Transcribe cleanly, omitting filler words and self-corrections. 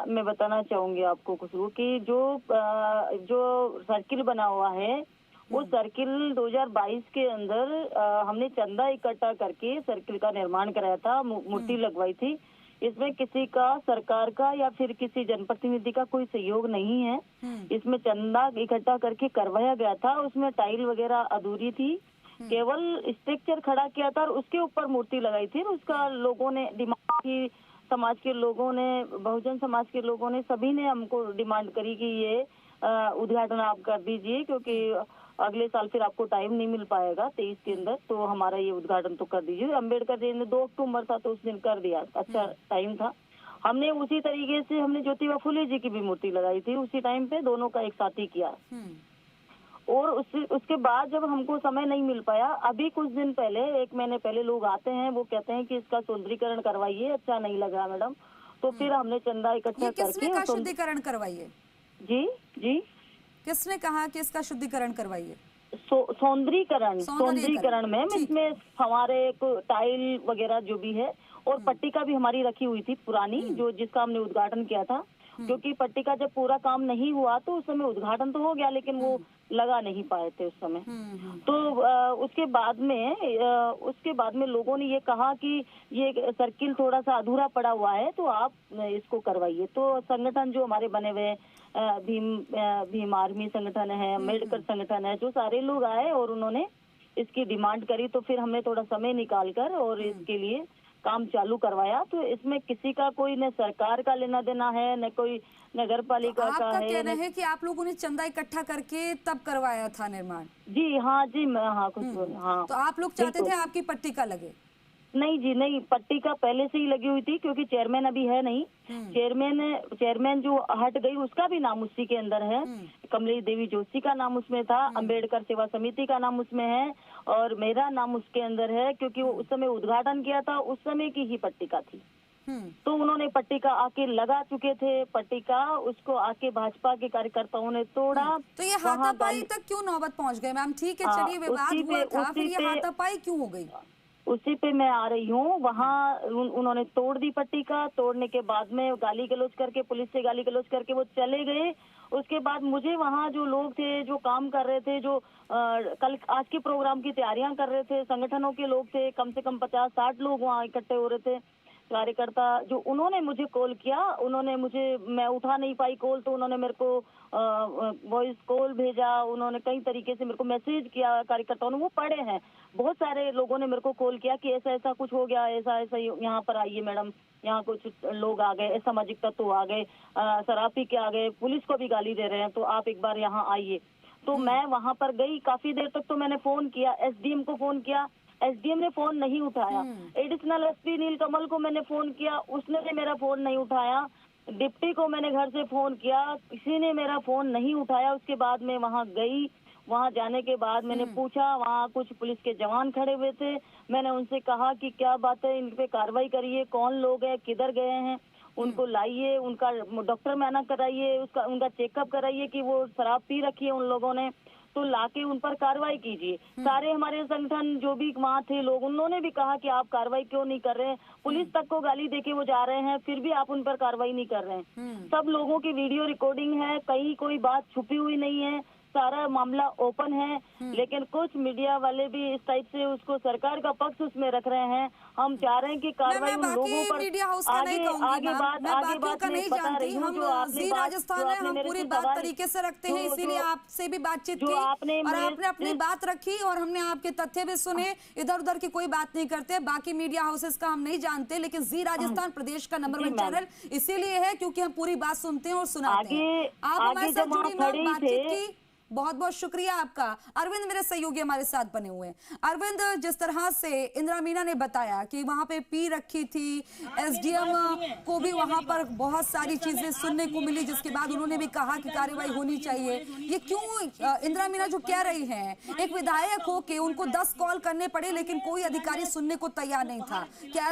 मैं बताना चाहूंगी आपको खुशबू कि जो सर्किल बना हुआ है वो सर्किल 2022 के अंदर हमने चंदा इकट्ठा करके सर्किल का निर्माण कराया था, मूर्ति लगवाई थी। इसमें किसी का, सरकार का या फिर किसी जनप्रतिनिधि का कोई सहयोग नहीं है। इसमें चंदा इकट्ठा करके करवाया गया था। उसमें टाइल वगैरह अधूरी थी, केवल स्ट्रक्चर खड़ा किया था और उसके ऊपर मूर्ति लगाई थी। उसका लोगों ने डिमांड की, समाज के लोगों ने, बहुजन समाज के लोगों ने, सभी ने हमको डिमांड करी कि ये उद्घाटन आप कर दीजिए, क्योंकि अगले साल फिर आपको टाइम नहीं मिल पाएगा 23 के अंदर, तो हमारा ये उद्घाटन तो कर दीजिए। अम्बेडकर जयंती ने 2 अक्टूबर था तो उस दिन कर दिया, अच्छा टाइम था। हमने उसी तरीके से हमने ज्योतिबा फुले जी की भी मूर्ति लगाई थी उसी टाइम पे, दोनों का एक साथ ही किया। और उसके बाद जब हमको समय नहीं मिल पाया, अभी कुछ दिन पहले, 1 महीने पहले लोग आते हैं, वो कहते हैं कि इसका सौंदर्यीकरण करवाइए, अच्छा नहीं लगा मैडम। तो फिर हमने चंदा इकट्ठा करके किसने कहा शुद्धिकरण करवाइए? जी जी, किसने कहा कि इसका शुद्धिकरण करवाइए? सौंदर्यीकरण में इसमें हमारे टाइल वगैरह जो भी है, और पट्टिका भी हमारी रखी हुई थी पुरानी, जो जिसका हमने उद्घाटन किया था। क्योंकि पट्टिका जब पूरा काम नहीं हुआ तो उस समय उद्घाटन तो हो गया, लेकिन वो लगा नहीं पाए थे उस समय। तो उसके बाद में लोगों ने ये कहा कि ये सर्किल थोड़ा सा अधूरा पड़ा हुआ है, तो आप इसको करवाइए। तो संगठन जो हमारे बने हुए भीम आर्मी संगठन है, अम्बेडकर संगठन है, जो सारे लोग आए और उन्होंने इसकी डिमांड करी। तो फिर हमने थोड़ा समय निकाल कर और इसके लिए काम चालू करवाया। तो इसमें किसी का कोई न सरकार का लेना देना है, न कोई नगर पालिका का है। कहना है कि आप लोगों ने चंदा इकट्ठा करके तब करवाया था निर्माण? जी हाँ जी, मैं हाँ कुछ हाँ। तो आप लोग चाहते थे आपकी पट्टिका लगे? नहीं जी नहीं, पट्टिका पहले से ही लगी हुई थी, क्योंकि चेयरमैन अभी है नहीं। चेयरमैन जो हट गई उसका भी नाम उसी के अंदर है। कमलेश देवी जोशी का नाम उसमें था, अम्बेडकर सेवा समिति का नाम उसमें है, और मेरा नाम उसके अंदर है, क्योंकि वो उस समय उद्घाटन किया था, उस समय की ही पट्टिका थी। तो उन्होंने पट्टिका आके लगा चुके थे, पट्टिका उसको आके भाजपा के कार्यकर्ताओं ने तोड़ा। तो ये हाथापाई तक क्यों नौबत पहुंच गए मैम? ठीक है, चलिए विवाद हुआ था, फिर ये हाथापाई क्यों हो गई? उसी पे मैं आ रही हूँ। वहाँ उन्होंने तोड़ दी पट्टिका। तोड़ने के बाद में गाली गलौज करके, पुलिस से गाली गलौज करके वो चले गए। उसके बाद मुझे वहाँ जो लोग थे, जो काम कर रहे थे, जो कल आज के प्रोग्राम की तैयारियां कर रहे थे, संगठनों के लोग थे, कम से कम 50-60 लोग वहाँ इकट्ठे हो रहे थे, कार्यकर्ता, जो उन्होंने मुझे कॉल किया। मैं उठा नहीं पाई कॉल, तो उन्होंने मेरे को वॉइस कॉल भेजा, उन्होंने कई तरीके से मेरे को मैसेज किया, कार्यकर्ताओं ने वो पढ़े हैं। बहुत सारे लोगों ने मेरे को कॉल किया कि ऐसा ऐसा कुछ हो गया, ऐसा ऐसा यहाँ पर आइए मैडम, यहाँ कुछ लोग आ गए, असामाजिक तत्व आ गए, शराब पी के आ गए, पुलिस को भी गाली दे रहे हैं, तो आप एक बार यहाँ आइए। तो मैं वहाँ पर गई। काफी देर तक तो मैंने फोन किया, एसडीएम को फोन किया, एसडीएम ने फोन नहीं उठाया। एडिशनल एसपी नीलकमल को मैंने फोन किया, उसने मेरा फोन नहीं उठाया। डिप्टी को मैंने घर से फोन किया, किसी ने मेरा फोन नहीं उठाया। उसके बाद मैं वहाँ गई। वहाँ जाने के बाद मैंने पूछा, वहाँ कुछ पुलिस के जवान खड़े हुए थे। मैंने उनसे कहा कि क्या बात है, इन पे कार्रवाई करिए, कौन लोग हैं, किधर गए हैं, उनको लाइए, उनका डॉक्टर माना कराइए, उनका चेकअप कराइए कि वो शराब पी रखी है उन लोगों ने, तो लाके उन पर कार्रवाई कीजिए। सारे हमारे संगठन जो भी वहाँ थे लोग, उन्होंने भी कहा कि आप कार्रवाई क्यों नहीं कर रहे हैं, पुलिस तक को गाली देके वो जा रहे हैं, फिर भी आप उन पर कार्रवाई नहीं कर रहे हैं। सब लोगों की वीडियो रिकॉर्डिंग है, कहीं कोई बात छुपी हुई नहीं है, सारा मामला ओपन है। लेकिन कुछ मीडिया वाले भी इस टाइप से उसको सरकार का पक्ष उसमें रख रहे हैं। हम चाह रहे हैं कि कार्रवाई उन लोगों पर मीडिया हाउस का नहीं कहूंगी, आगे बात का नहीं जानती। हम जी राजस्थान में हम पूरी बात तरीके से रखते हैं, इसीलिए आपसे भी बातचीत की और आपने अपनी बात रखी और हमने आपके तथ्य भी सुने। इधर उधर की कोई बात नहीं करते, बाकी मीडिया हाउसेस का हम नहीं जानते, लेकिन जी राजस्थान प्रदेश का नंबर 1 चैनल इसीलिए है क्योंकि हम पूरी बात सुनते हैं और सुनाते हैं। आप हमारे साथ जुड़ी, बातचीत की, बहुत बहुत शुक्रिया आपका। अरविंद मेरे सहयोगी हमारे साथ बने हुए हैं। अरविंद, जिस तरह से इंदिरा मीना ने बताया कि वहां पे पी रखी थी, एसडीएम को भी वहां पर बहुत सारी चीजें सुनने को मिली, जिसके बाद उन्होंने भी कहा कि कार्रवाई होनी चाहिए। ये क्यों इंदिरा मीना जो कह रही हैं, एक विधायक हो के उनको 10 कॉल करने पड़े लेकिन कोई अधिकारी सुनने को तैयार नहीं था, क्या